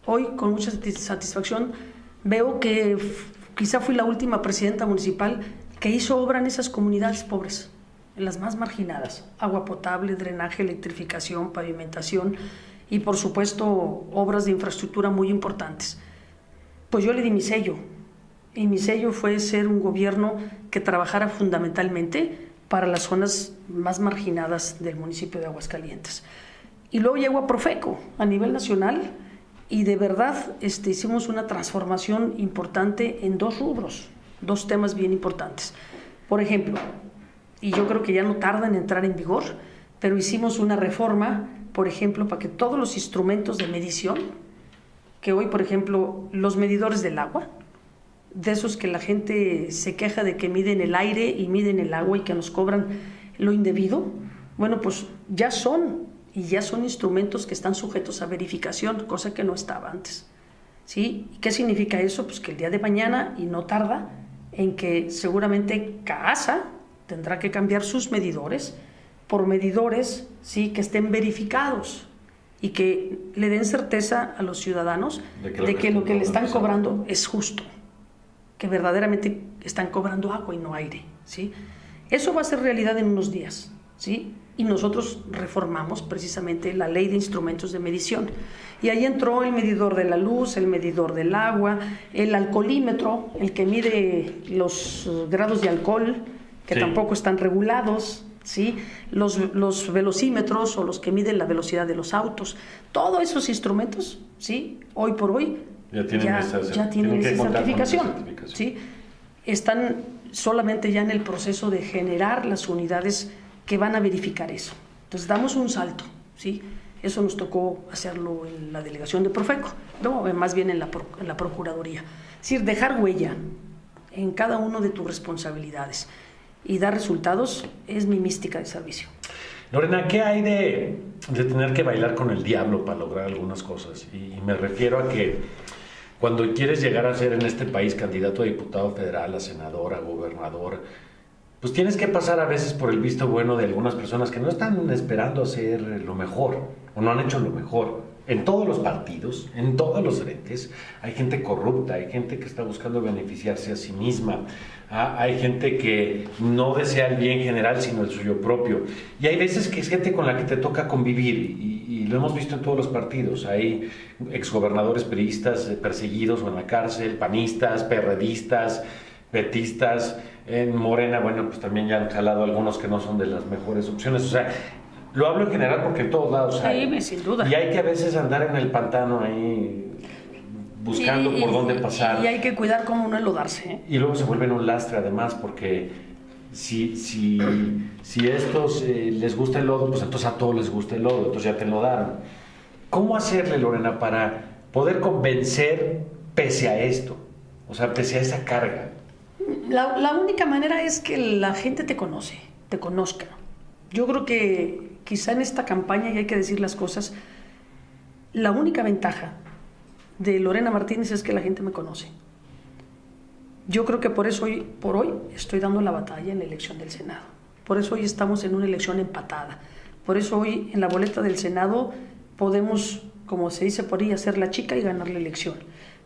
hoy con mucha satisfacción veo que quizá fui la última presidenta municipal que hizo obra en esas comunidades pobres, en las más marginadas: agua potable, drenaje, electrificación, pavimentación y por supuesto obras de infraestructura muy importantes. Pues yo le di mi sello, y mi sello fue ser un gobierno que trabajara fundamentalmente para las zonas más marginadas del municipio de Aguascalientes. Y luego llegó a Profeco a nivel nacional y de verdad hicimos una transformación importante en 2 rubros, 2 temas bien importantes. Por ejemplo, y yo creo que ya no tarda en entrar en vigor, pero hicimos una reforma, por ejemplo, para que todos los instrumentos de medición, que hoy, por ejemplo, los medidores del agua, de esos que la gente se queja de que miden el aire y miden el agua y que nos cobran lo indebido, bueno, pues ya son instrumentos que están sujetos a verificación, cosa que no estaba antes, ¿sí? ¿Qué significa eso? Pues que el día de mañana, y no tarda, en que seguramente CAASA tendrá que cambiar sus medidores por medidores, ¿sí?, que estén verificados y que le den certeza a los ciudadanos de que lo que le están cobrando es justo, que verdaderamente están cobrando agua y no aire, ¿sí? Eso va a ser realidad en unos días, ¿sí? Y nosotros reformamos precisamente la ley de instrumentos de medición. Y ahí entró el medidor de la luz, el medidor del agua, el alcoholímetro, el que mide los grados de alcohol, que tampoco están regulados, ¿sí? Los velocímetros o los que miden la velocidad de los autos. Todos esos instrumentos, ¿sí?, hoy por hoy ya tienen esa certificación, ¿sí? Están solamente ya en el proceso de generar las unidades que van a verificar eso. Entonces damos un salto, ¿sí? Eso nos tocó hacerlo en la delegación de Profeco, no, más bien en la Procuraduría. Es decir, dejar huella en cada una de tus responsabilidades y dar resultados es mi mística de servicio. Lorena, ¿qué hay de tener que bailar con el diablo para lograr algunas cosas? Y me refiero a que cuando quieres llegar a ser en este país candidato a diputado federal, a senador, a gobernador, pues tienes que pasar a veces por el visto bueno de algunas personas que no están esperando hacer lo mejor o no han hecho lo mejor. En todos los partidos, en todos los frentes, hay gente corrupta, hay gente que está buscando beneficiarse a sí misma, hay gente que no desea el bien general sino el suyo propio. Y hay veces que es gente con la que te toca convivir y lo hemos visto en todos los partidos. Hay exgobernadores priistas perseguidos o en la cárcel, panistas, perredistas, petistas. En Morena, bueno, pues también ya han jalado algunos que no son de las mejores opciones. O sea, lo hablo en general porque en todos lados hay. Sí, sin duda. Y hay que a veces andar en el pantano ahí buscando por dónde pasar. Y hay que cuidar cómo no enlodarse, ¿eh? Y luego se vuelven un lastre además, porque si estos les gusta el lodo, pues entonces a todos les gusta el lodo, entonces ya te enlodaron. ¿Cómo hacerle, Lorena, para poder convencer pese a esto? O sea, pese a esa carga. La única manera es que la gente te conozca. Yo creo que quizá en esta campaña, y hay que decir las cosas, la única ventaja de Lorena Martínez es que la gente me conoce. Yo creo que por eso por hoy estoy dando la batalla en la elección del Senado. Por eso hoy estamos en una elección empatada. Por eso hoy en la boleta del Senado podemos, como se dice por ahí, hacer la chica y ganar la elección.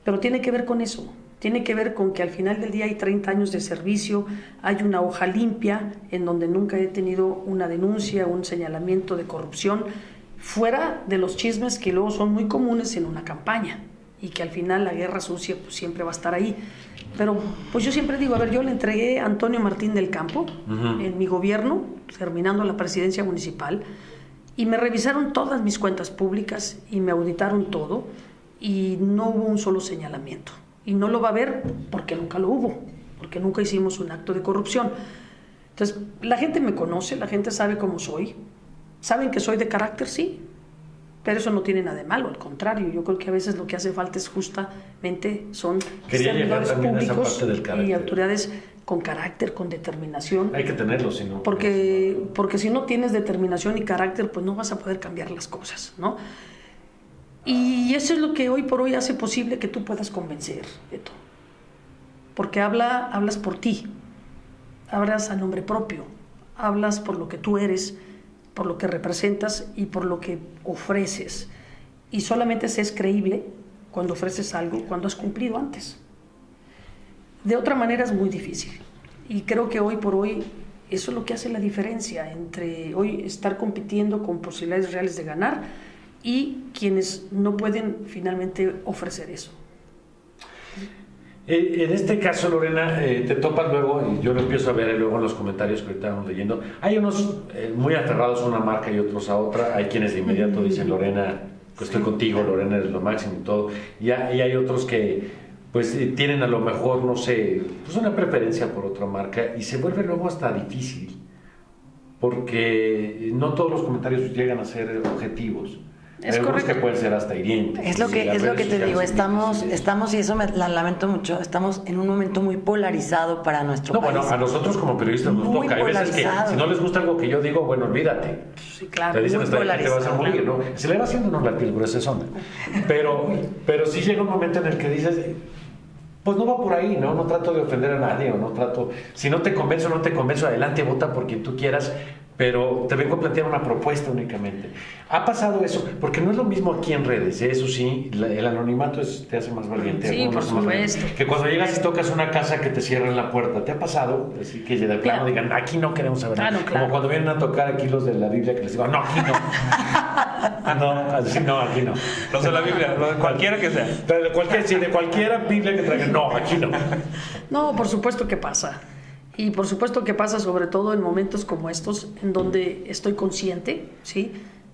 Pero tiene que ver con eso, tiene que ver con que al final del día hay 30 años de servicio, hay una hoja limpia en donde nunca he tenido una denuncia, un señalamiento de corrupción, fuera de los chismes que luego son muy comunes en una campaña y que al final la guerra sucia pues siempre va a estar ahí. Pero pues yo siempre digo, a ver, yo le entregué a Antonio Martín del Campo en mi gobierno, terminando la presidencia municipal, y me revisaron todas mis cuentas públicas y me auditaron todo y no hubo un solo señalamiento. Y no lo va a haber porque nunca lo hubo, porque nunca hicimos un acto de corrupción. Entonces, la gente me conoce, la gente sabe cómo soy, saben que soy de carácter, sí, pero eso no tiene nada de malo, al contrario, yo creo que a veces lo que hace falta es justamente son servidores públicos y autoridades con carácter, con determinación. Hay que tenerlo, si no. Porque si no tienes determinación y carácter, pues no vas a poder cambiar las cosas, ¿no? Y eso es lo que hoy por hoy hace posible que tú puedas convencer, Beto. Porque hablas por ti, hablas a nombre propio, hablas por lo que tú eres, por lo que representas y por lo que ofreces. Y solamente se es creíble cuando ofreces algo, cuando has cumplido antes. De otra manera es muy difícil. Y creo que hoy por hoy eso es lo que hace la diferencia entre hoy estar compitiendo con posibilidades reales de ganar y quienes no pueden finalmente ofrecer eso. En este caso, Lorena, te topas luego, y yo lo empiezo a ver luego en los comentarios que ahorita estamos leyendo, hay unos muy aferrados a una marca y otros a otra, hay quienes de inmediato dicen, Lorena, pues estoy contigo, Lorena eres lo máximo y todo, y hay otros que pues tienen a lo mejor, no sé, pues una preferencia por otra marca y se vuelve luego hasta difícil, porque no todos los comentarios llegan a ser objetivos. Es correcto. Que pueden ser hasta hirientes. Es lo que te digo, estamos, y eso la lamento mucho, estamos en un momento muy polarizado para nuestro país. Bueno, a nosotros como periodistas nos toca. Hay veces que si no les gusta algo que yo digo, bueno, olvídate. Sí, claro. Te dicen hasta que te vas a morir, ¿no? Se le va haciendo unos latidos por esa zona. Pero sí llega un momento en el que dices, pues no va por ahí, ¿no? No trato de ofender a nadie, o no trato... Si no te convenzo, adelante, vota por quien tú quieras, pero te vengo a plantear una propuesta únicamente. Ha pasado eso, porque no es lo mismo aquí en redes, eso sí, el anonimato te hace más valiente. Sí, por supuesto. Que cuando llegas y tocas una casa que te cierran la puerta, ¿te ha pasado? Así que de plano digan, aquí no queremos saber nada. No, claro. Como cuando vienen a tocar aquí los de la Biblia, que les digo, no, aquí no. No, aquí no. Los de la Biblia, cualquiera que sea. Pero de cualquiera Biblia que traigan, no, aquí no. No, por supuesto que pasa. Y por supuesto que pasa sobre todo en momentos como estos, en donde estoy consciente, ¿sí?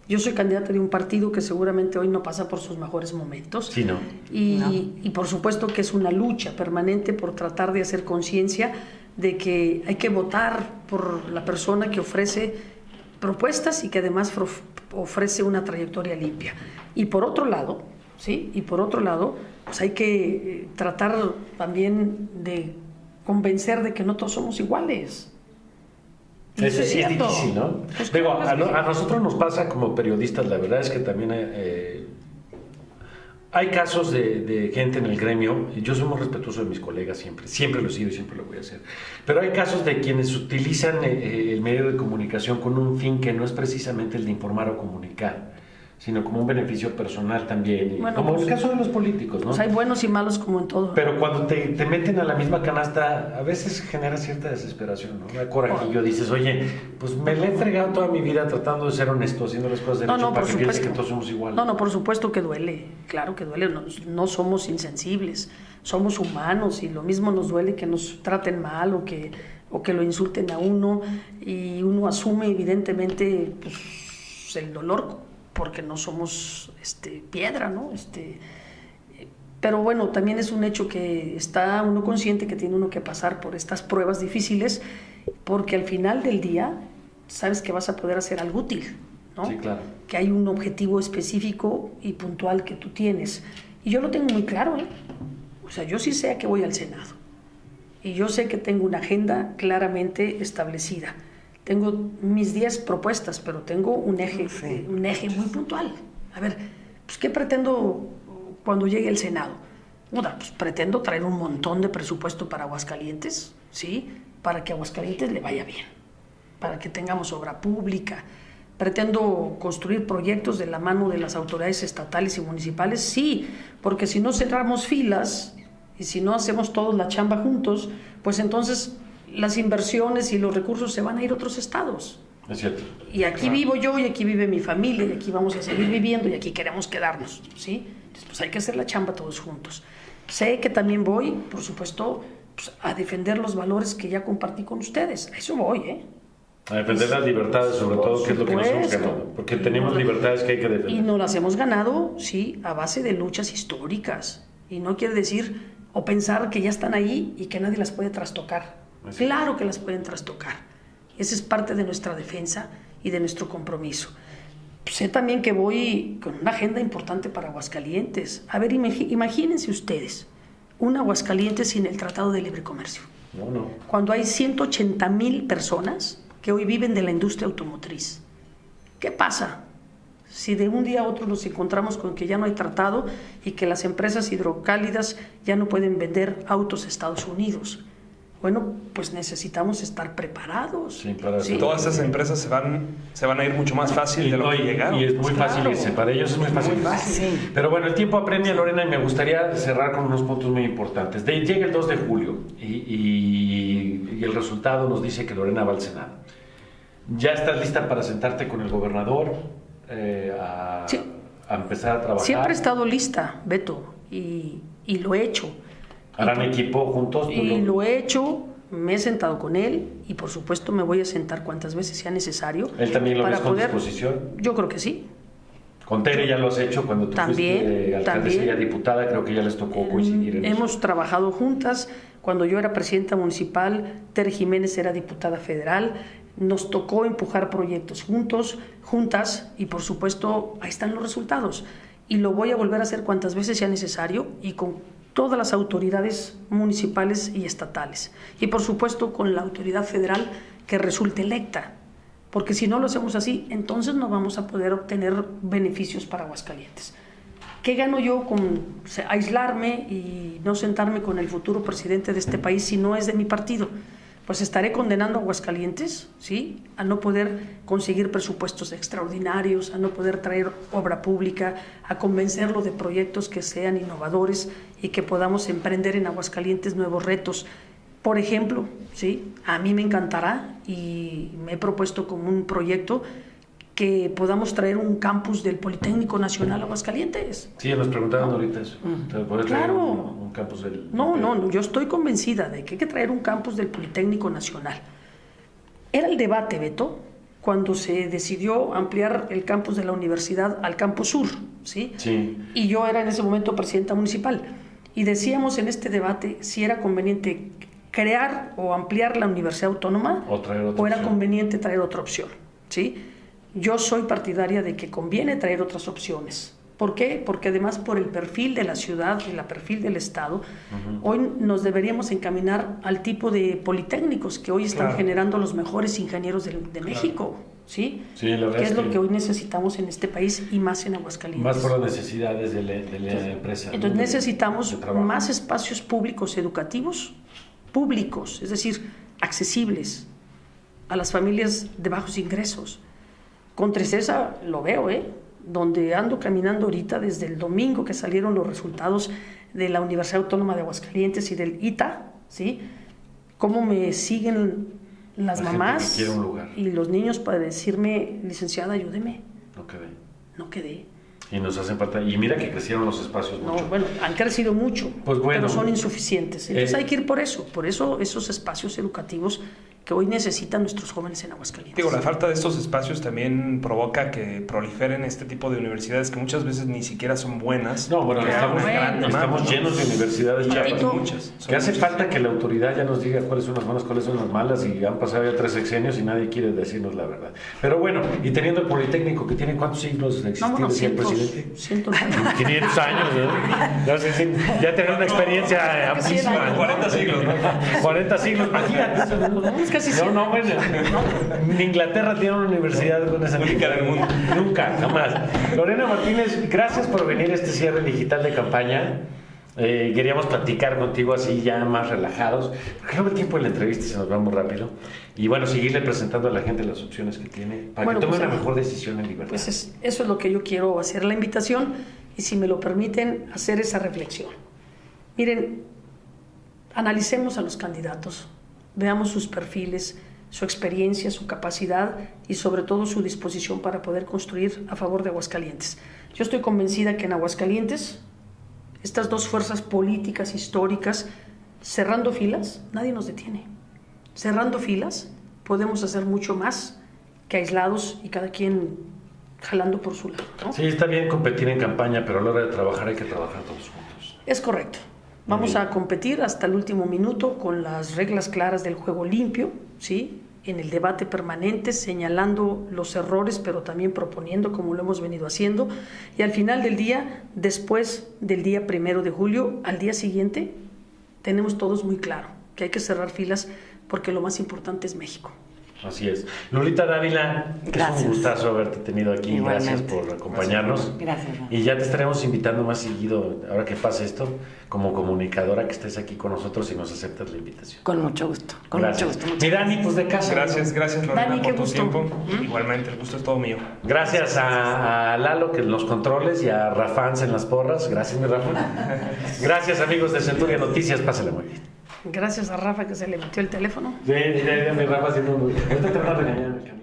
Yo soy candidata de un partido que seguramente hoy no pasa por sus mejores momentos. Sí, ¿no? Y por supuesto que es una lucha permanente por tratar de hacer conciencia de que hay que votar por la persona que ofrece propuestas y que además ofrece una trayectoria limpia. Y por otro lado, ¿sí? Pues hay que tratar también de convencer de que no todos somos iguales. Eso sí es difícil, ¿no? Pues digo, claro, a nosotros nos pasa como periodistas, la verdad es que también hay casos de gente en el gremio, y yo soy muy respetuoso de mis colegas siempre lo he sido y siempre lo voy a hacer, pero hay casos de quienes utilizan el medio de comunicación con un fin que no es precisamente el de informar o comunicar, sino como un beneficio personal también, bueno, como pues, el caso de los políticos, ¿no? Pues hay buenos y malos como en todo. Pero cuando te meten a la misma canasta, a veces genera cierta desesperación, ¿no? Me corajillo, dices, oye, pues me le he fregado toda mi vida tratando de ser honesto, haciendo las cosas derecho para que piense que todos somos iguales. No, por supuesto que duele, claro que duele, no somos insensibles, somos humanos y lo mismo nos duele que nos traten mal o que lo insulten a uno y uno asume evidentemente pues, el dolor porque no somos piedra, ¿no? Pero bueno, también es un hecho que está uno consciente que tiene uno que pasar por estas pruebas difíciles, porque al final del día sabes que vas a poder hacer algo útil, ¿no? Sí, claro. Que hay un objetivo específico y puntual que tú tienes. Y yo lo tengo muy claro, ¿eh? O sea, yo sí sé a qué voy al Senado. Y yo sé que tengo una agenda claramente establecida. Tengo mis 10 propuestas, pero tengo un eje muy puntual. A ver, pues ¿qué pretendo cuando llegue el Senado? Pues pretendo traer un montón de presupuesto para Aguascalientes, ¿sí? Para que a Aguascalientes le vaya bien, para que tengamos obra pública, ¿Pretendo construir proyectos de la mano de las autoridades estatales y municipales? Sí, porque si no cerramos filas y si no hacemos todos la chamba juntos, pues entonces las inversiones y los recursos se van a ir a otros estados. Es cierto. Y aquí vivo yo, y aquí vive mi familia, y aquí vamos a seguir viviendo, y aquí queremos quedarnos, ¿sí? Entonces, pues hay que hacer la chamba todos juntos. Sé que también voy, por supuesto, pues, a defender los valores que ya compartí con ustedes. A eso voy, ¿eh? A defender las libertades, sobre todo, que es lo que nos hemos ganado. Porque tenemos libertades que hay que defender. Y nos las hemos ganado, sí, a base de luchas históricas. Y no quiere decir o pensar que ya están ahí y que nadie las puede trastocar. Claro que las pueden trastocar. Esa es parte de nuestra defensa y de nuestro compromiso. Sé también que voy con una agenda importante para Aguascalientes. A ver, imagínense ustedes, un Aguascalientes sin el Tratado de Libre Comercio. No. Cuando hay 180,000 personas que hoy viven de la industria automotriz. ¿Qué pasa si de un día a otro nos encontramos con que ya no hay tratado y que las empresas hidrocálidas ya no pueden vender autos a Estados Unidos? Bueno, pues necesitamos estar preparados. Sí, todas esas empresas se van a ir mucho más fácil de lo que llegaron. Y es muy fácil irse, para ellos es muy fácil. Sí. Pero bueno, el tiempo apremia, Lorena, y me gustaría cerrar con unos puntos muy importantes. Llega el 2 de julio y el resultado nos dice que Lorena va al Senado. ¿Ya estás lista para sentarte con el gobernador a empezar a trabajar? Siempre he estado lista, Beto, y lo he hecho. ¿Harán equipo juntos? Y lo he hecho, me he sentado con él y por supuesto me voy a sentar cuantas veces sea necesario. ¿Él también lo ves con disposición? Yo creo que sí. Con Tere ya lo has hecho cuando tú fuiste alcaldesa y diputada, creo que ya les tocó coincidir en Hemos eso. trabajado juntas. Cuando yo era presidenta municipal, Tere Jiménez era diputada federal. Nos tocó empujar proyectos juntas y por supuesto ahí están los resultados. Y lo voy a volver a hacer cuantas veces sea necesario y con todas las autoridades municipales y estatales. Y por supuesto con la autoridad federal que resulte electa. Porque si no lo hacemos así, entonces no vamos a poder obtener beneficios para Aguascalientes. ¿Qué gano yo con aislarme y no sentarme con el futuro presidente de este país si no es de mi partido? Pues estaré condenando a Aguascalientes, ¿sí?, a no poder conseguir presupuestos extraordinarios, a no poder traer obra pública, a convencerlo de proyectos que sean innovadores y que podamos emprender en Aguascalientes nuevos retos. Por ejemplo, ¿sí?, a mí me encantará y me he propuesto como un proyecto que podamos traer un campus del Politécnico Nacional a Aguascalientes. Sí, nos preguntaban ahorita eso. ¿Puedes traer Claro. un campus del...? No, yo estoy convencida de que hay que traer un campus del Politécnico Nacional. Era el debate, Beto, cuando se decidió ampliar el campus de la universidad al campus sur, ¿sí? Sí. Y yo era en ese momento presidenta municipal. Y decíamos en este debate si era conveniente crear o ampliar la Universidad Autónoma o era conveniente traer otra opción, ¿sí? Yo soy partidaria de que conviene traer otras opciones. ¿Por qué? Porque además por el perfil de la ciudad y el perfil del Estado, hoy nos deberíamos encaminar al tipo de politécnicos que hoy están generando los mejores ingenieros de México, ¿sí? Sí, la verdad que es lo que hoy necesitamos en este país y más en Aguascalientes. Más por las necesidades de la empresa. Entonces necesitamos más espacios públicos educativos, públicos, es decir, accesibles a las familias de bajos ingresos. Con tristeza lo veo, donde ando caminando ahorita desde el domingo que salieron los resultados de la Universidad Autónoma de Aguascalientes y del ITA, ¿sí? Cómo me siguen las mamás y los niños para decirme, licenciada, ayúdeme. No quedé. Y nos hacen falta. Y mira que crecieron los espacios mucho. Bueno, han crecido mucho, pues bueno, pero son insuficientes. Entonces hay que ir por eso esos espacios educativos que hoy necesitan nuestros jóvenes en Aguascalientes. Digo, la falta de estos espacios también provoca que proliferen este tipo de universidades que muchas veces ni siquiera son buenas. No, bueno, estamos llenos de universidades chiapas, muchas. Que hace falta que la autoridad ya nos diga cuáles son las buenas, cuáles son las malas, y han pasado ya 3 sexenios y nadie quiere decirnos la verdad. Pero bueno, y teniendo el Politécnico que tiene ¿cuántos siglos de existir, decía el presidente? 500 años, ¿no? Ya tener una experiencia amplísima. 40 siglos, ¿no? 40 siglos, imagínate. Bueno, ni Inglaterra tiene una universidad con esa única del mundo. Nunca, jamás. Lorena Martínez, gracias por venir a este cierre digital de campaña. Queríamos platicar contigo así ya más relajados, porque luego el tiempo de la entrevista se nos va muy rápido. Y bueno, seguirle presentando a la gente las opciones que tiene para que tome una mejor decisión en libertad. Pues eso es lo que yo quiero hacer, la invitación, y si me lo permiten, hacer esa reflexión. Miren, analicemos a los candidatos, veamos sus perfiles, su experiencia, su capacidad y sobre todo su disposición para poder construir a favor de Aguascalientes. Yo estoy convencida que en Aguascalientes, estas dos fuerzas políticas históricas, cerrando filas, nadie nos detiene. Cerrando filas, podemos hacer mucho más que aislados y cada quien jalando por su lado, ¿no? Sí, está bien competir en campaña, pero a la hora de trabajar hay que trabajar todos juntos. Es correcto. Vamos a competir hasta el último minuto con las reglas claras del juego limpio, ¿sí? En el debate permanente, señalando los errores, pero también proponiendo, como lo hemos venido haciendo. Y al final del día, después del día 1 de julio, al día siguiente, tenemos todos muy claro que hay que cerrar filas porque lo más importante es México. Así es. Lolita Dávila, es un gustazo haberte tenido aquí. Igualmente. Gracias por acompañarnos. Gracias. Y ya te estaremos invitando más seguido, ahora que pase esto, como comunicadora, que estés aquí con nosotros y nos aceptas la invitación. Con mucho gusto. Gracias. Mi Dani, pues de casa. Gracias Lorena, Dani, por tu gusto. tiempo. Igualmente, el gusto es todo mío. Gracias a Lalo, que en los controles, y a Rafans en las porras. Gracias, mi Rafa. Gracias, amigos de Centuria Noticias. Pásale muy bien. Gracias a Rafa que se le metió el teléfono. Mi Rafa haciendo muy bien. Ahorita te van a regañar.